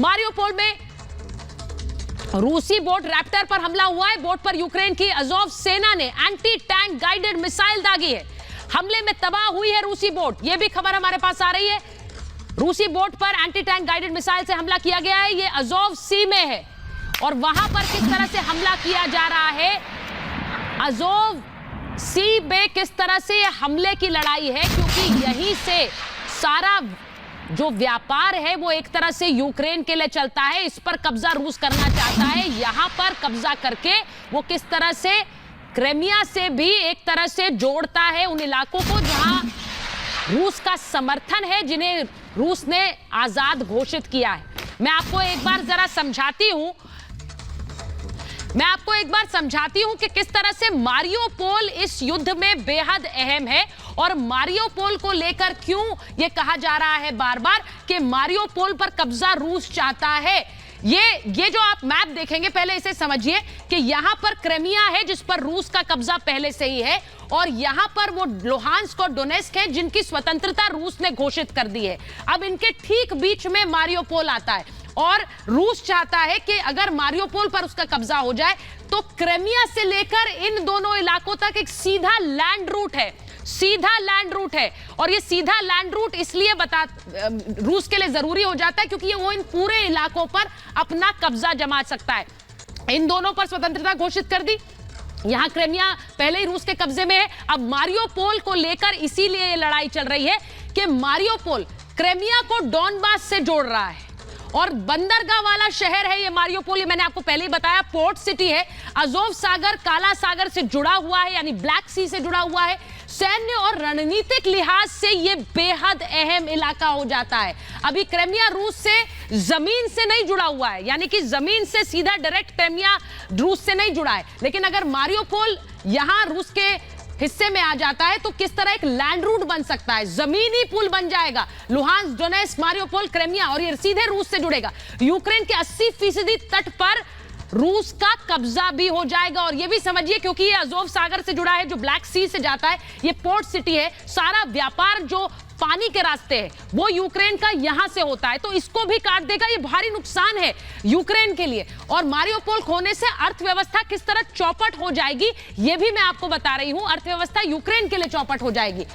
Mariupol में रूसी boat Raptor पर हमला हुआ है। बोट पर यूक्रेन की अज़ोव सेना ने एंटी टैंक गाइडेड मिसाइल दागी है। हमले में तबाह हुई है रूसी बोट, यह भी खबर हमारे पास आ रही है। रूसी बोट पर एंटी टैंक गाइडेड मिसाइल से हमला किया गया है। यह अज़ोव सी में है और वहां पर किस तरह से हमला किया जा रहा है, अज़ोव सी में किस तरह से हमले की लड़ाई है, क्योंकि यहीं से सारा जो व्यापार है वो एक तरह से यूक्रेन के लिए चलता है। इस पर कब्जा रूस करना चाहता है। यहां पर कब्जा करके वो किस तरह से क्रीमिया से भी एक तरह से जोड़ता है उन इलाकों को जहां रूस का समर्थन है, जिन्हें रूस ने आजाद घोषित किया है। मैं आपको एक बार जरा समझाती हूं कि किस तरह से मारियोपोल इस युद्ध में बेहद अहम है और मारियोपोल को लेकर क्यों यह कहा जा रहा है बार बार कि मारियोपोल पर कब्जा रूस चाहता है। ये जो आप मैप देखेंगे, पहले इसे समझिए कि यहां पर क्रीमिया है जिस पर रूस का कब्जा पहले से ही है और यहां पर वो लुहांस्क और डोनेस्क है जिनकी स्वतंत्रता रूस ने घोषित कर दी है। अब इनके ठीक बीच में मारियोपोल आता है और रूस चाहता है कि अगर मारियोपोल पर उसका कब्जा हो जाए तो क्रीमिया से लेकर इन दोनों इलाकों तक एक सीधा लैंड रूट है और ये सीधा लैंड रूट इसलिए रूस के लिए जरूरी हो जाता है क्योंकि ये वो इन पूरे इलाकों पर अपना कब्जा जमा सकता है। इन दोनों पर स्वतंत्रता घोषित कर दी। यहां क्रीमिया पहले ही रूस के कब्जे में है। अब मारियोपोल को लेकर इसीलिए ये लड़ाई चल रही है कि मारियोपोल क्रीमिया को डॉनबास से जोड़ रहा है और बंदरगाह वाला शहर है ये मारियोपोल। ये मैंने आपको पहले ही बताया, पोर्ट सिटी है, अज़ोव सागर काला सागर से जुड़ा हुआ है, यानी ब्लैक सी से जुड़ा हुआ है। सैन्य और रणनीतिक लिहाज से ये बेहद अहम इलाका हो जाता है। अभी क्रीमिया रूस से जमीन से नहीं जुड़ा हुआ है, यानी कि जमीन से सीधा डायरेक्ट क्रीमिया रूस से नहीं जुड़ा है, लेकिन अगर मारियोपोल यहां रूस के हिस्से में आ जाता है तो किस तरह एक लैंड रूट बन सकता है, जमीनी पुल बन जाएगा। लुहांस्क, डोनेस्क, मारियोपोल, क्रीमिया और ये सीधे रूस से जुड़ेगा। यूक्रेन के 80% तट पर रूस का कब्जा भी हो जाएगा। और ये भी समझिए क्योंकि ये अज़ोव सागर से जुड़ा है जो ब्लैक सी से जाता है, ये पोर्ट सिटी है, सारा व्यापार जो पानी के रास्ते है वो यूक्रेन का यहां से होता है, तो इसको भी काट देगा। ये भारी नुकसान है यूक्रेन के लिए और मारियोपोल खोने से अर्थव्यवस्था किस तरह चौपट हो जाएगी ये भी मैं आपको बता रही हूं। अर्थव्यवस्था यूक्रेन के लिए चौपट हो जाएगी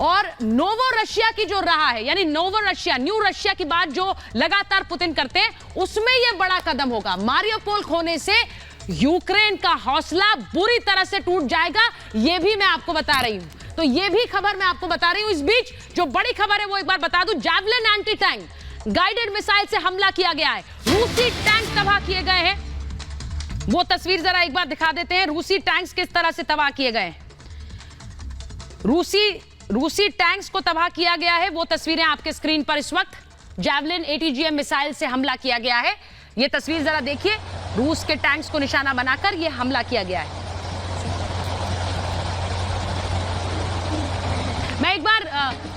और नोवो रशिया की जो रहा है, यानी नोवो रशिया, न्यू रशिया की बात जो लगातार पुतिन करते हैं, उसमें यह बड़ा कदम होगा। मारियोपोल खोने से यूक्रेन का हौसला बुरी तरह से टूट जाएगा, यह भी मैं आपको बता रही हूं। तो यह भी खबर मैं आपको बता रही हूं। इस बीच जो बड़ी खबर है वो एक बार बता दूं, javelin anti tank guided missile से हमला किया गया है। रूसी टैंक तबाह किए गए हैं। वो तस्वीर जरा एक बार दिखा देते हैं, रूसी टैंक्स किस तरह से तबाह किए गए हैं। रूसी टैंक्स को तबाह किया गया है, वो तस्वीरें आपके स्क्रीन पर इस वक्त। जैवलिन ATGM मिसाइल से हमला किया गया है। ये तस्वीर जरा देखिए, रूस के टैंक्स को निशाना बनाकर यह हमला किया गया है। मैं एक बार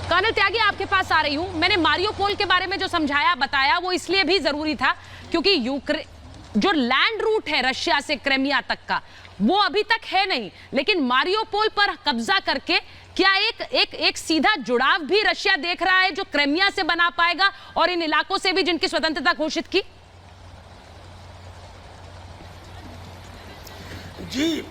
कर्नल त्यागी आपके पास आ रही हूं। मैंने मारियोपोल के बारे में जो समझाया बताया वो इसलिए भी जरूरी था क्योंकि जो लैंड रूट है रशिया से क्रीमिया तक का वो अभी तक है नहीं, लेकिन मारियोपोल पर कब्जा करके क्या एक सीधा जुड़ाव भी रशिया देख रहा है जो क्रीमिया से बना पाएगा और इन इलाकों से भी जिनकी स्वतंत्रता घोषित की। जी,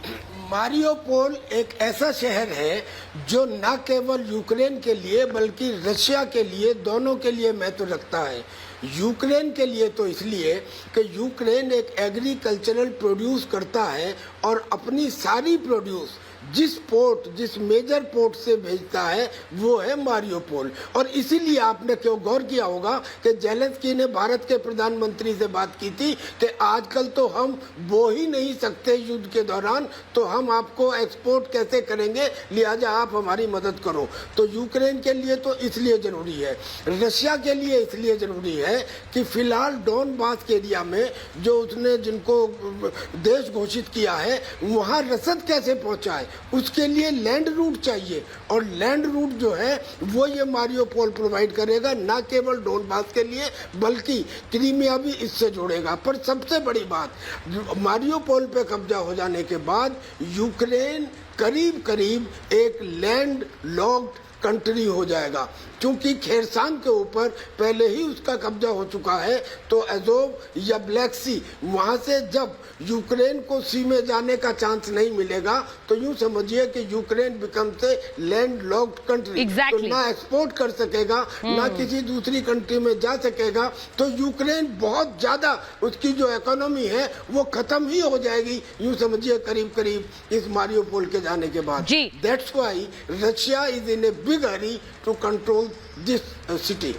मारियोपोल एक ऐसा शहर है जो न केवल यूक्रेन के लिए बल्कि रशिया के लिए, दोनों के लिए महत्व रखता है। यूक्रेन के लिए तो इसलिए कि यूक्रेन एक एग्रीकल्चरल प्रोड्यूस करता है और अपनी सारी प्रोड्यूस जिस मेजर पोर्ट से भेजता है वो है मारियोपोल। और इसीलिए आपने क्यों गौर किया होगा कि जेलेंस्की ने भारत के प्रधानमंत्री से बात की थी कि आजकल तो हम बो ही नहीं सकते युद्ध के दौरान, तो हम आपको एक्सपोर्ट कैसे करेंगे, लिहाजा आप हमारी मदद करो। तो यूक्रेन के लिए तो इसलिए ज़रूरी है, रशिया के लिए इसलिए ज़रूरी है कि फिलहाल डॉनबास के एरिया में जो उसने जिनको देश घोषित किया है वहाँ रसद कैसे पहुँचाए, उसके लिए लैंड रूट चाहिए और लैंड रूट जो है वो ये मारियोपोल प्रोवाइड करेगा, ना केवल डोनबास के लिए बल्कि क्रीमिया भी इससे जोड़ेगा। पर सबसे बड़ी बात, मारियोपोल पे कब्जा हो जाने के बाद यूक्रेन करीब करीब एक लैंड लॉक्ड कंट्री हो जाएगा। क्योंकि खेरसान के ऊपर पहले ही उसका कब्जा हो चुका है। तो अजोव या ब्लैक सी, वहां से जब यूक्रेन को सी में जाने का चांस नहीं मिलेगा तो यूं समझिए कि यूक्रेन बिकम से लैंड लॉक्ड कंट्री। Exactly. तो ना एक्सपोर्ट कर सकेगा, ना किसी दूसरी कंट्री में जा सकेगा। तो यूक्रेन बहुत ज्यादा, उसकी जो इकोनॉमी है वो खत्म ही हो जाएगी, यूं समझिए करीब करीब इस मारियोपोल के जाने के बाद। जी। That's why Russia is in a big hurry to control this city.